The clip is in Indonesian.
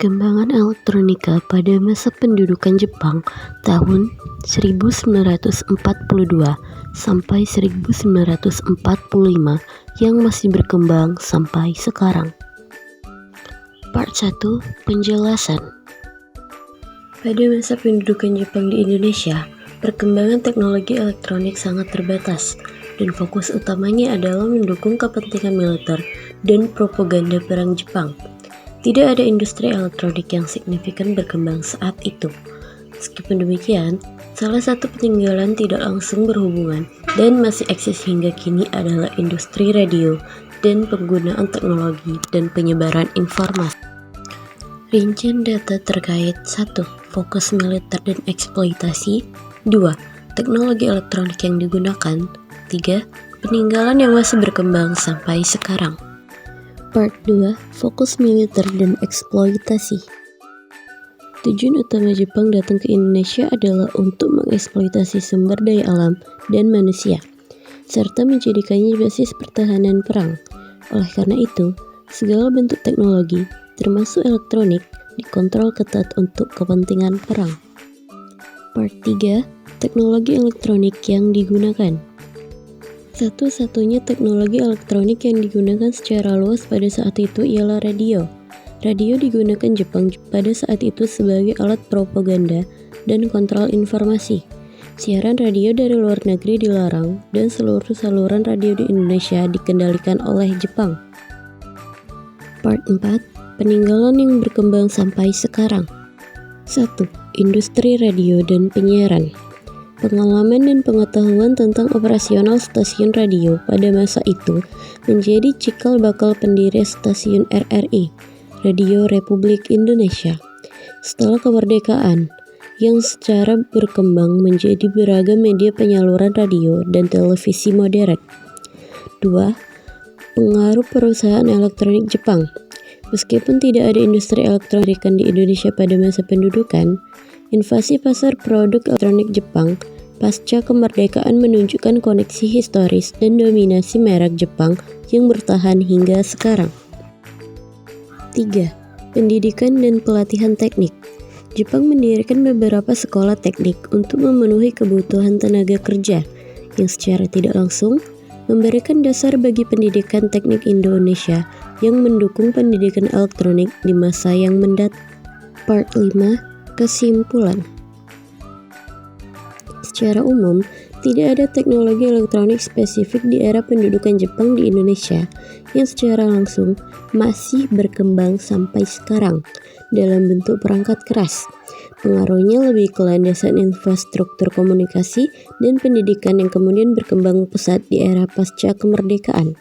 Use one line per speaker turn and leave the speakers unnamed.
Perkembangan elektronika pada masa pendudukan Jepang tahun 1942 sampai 1945 yang masih berkembang sampai sekarang. Part 1. Penjelasan. Pada masa pendudukan Jepang di Indonesia, perkembangan teknologi elektronik sangat terbatas dan fokus utamanya adalah mendukung kepentingan militer dan propaganda perang Jepang. Tidak ada industri elektronik yang signifikan berkembang saat itu. Meskipun demikian, salah satu peninggalan tidak langsung berhubungan dan masih eksis hingga kini adalah industri radio dan penggunaan teknologi dan penyebaran informasi. Rincian data terkait 1. Fokus militer dan eksploitasi. 2. Teknologi elektronik yang digunakan. 3. Peninggalan yang masih berkembang sampai sekarang. Part 2. Fokus militer dan eksploitasi. Tujuan utama Jepang datang ke Indonesia adalah untuk mengeksploitasi sumber daya alam dan manusia, serta menjadikannya basis pertahanan perang. Oleh karena itu, segala bentuk teknologi, termasuk elektronik, dikontrol ketat untuk kepentingan perang. Part 3. Teknologi elektronik yang digunakan. Satu-satunya teknologi elektronik yang digunakan secara luas pada saat itu ialah radio. Radio digunakan Jepang pada saat itu sebagai alat propaganda dan kontrol informasi. Siaran radio dari luar negeri dilarang dan seluruh saluran radio di Indonesia dikendalikan oleh Jepang. Part 4. Peninggalan yang berkembang sampai sekarang. 1. Industri radio dan penyiaran. Pengalaman dan pengetahuan tentang operasional stasiun radio pada masa itu menjadi cikal bakal pendiri stasiun RRI, Radio Republik Indonesia, setelah kemerdekaan, yang secara berkembang menjadi beragam media penyaluran radio dan televisi modern. 2. Pengaruh perusahaan elektronik Jepang. Meskipun tidak ada industri elektronik di Indonesia pada masa pendudukan, invasi pasar produk elektronik Jepang pasca kemerdekaan menunjukkan koneksi historis dan dominasi merek Jepang yang bertahan hingga sekarang. 3. Pendidikan dan pelatihan teknik. Jepang mendirikan beberapa sekolah teknik untuk memenuhi kebutuhan tenaga kerja yang secara tidak langsung memberikan dasar bagi pendidikan teknik Indonesia yang mendukung pendidikan elektronik di masa yang mendatang. Part 5. Kesimpulan. Secara umum, tidak ada teknologi elektronik spesifik di era pendudukan Jepang di Indonesia yang secara langsung masih berkembang sampai sekarang dalam bentuk perangkat keras. Pengaruhnya lebih ke landasan infrastruktur komunikasi dan pendidikan yang kemudian berkembang pesat di era pasca kemerdekaan.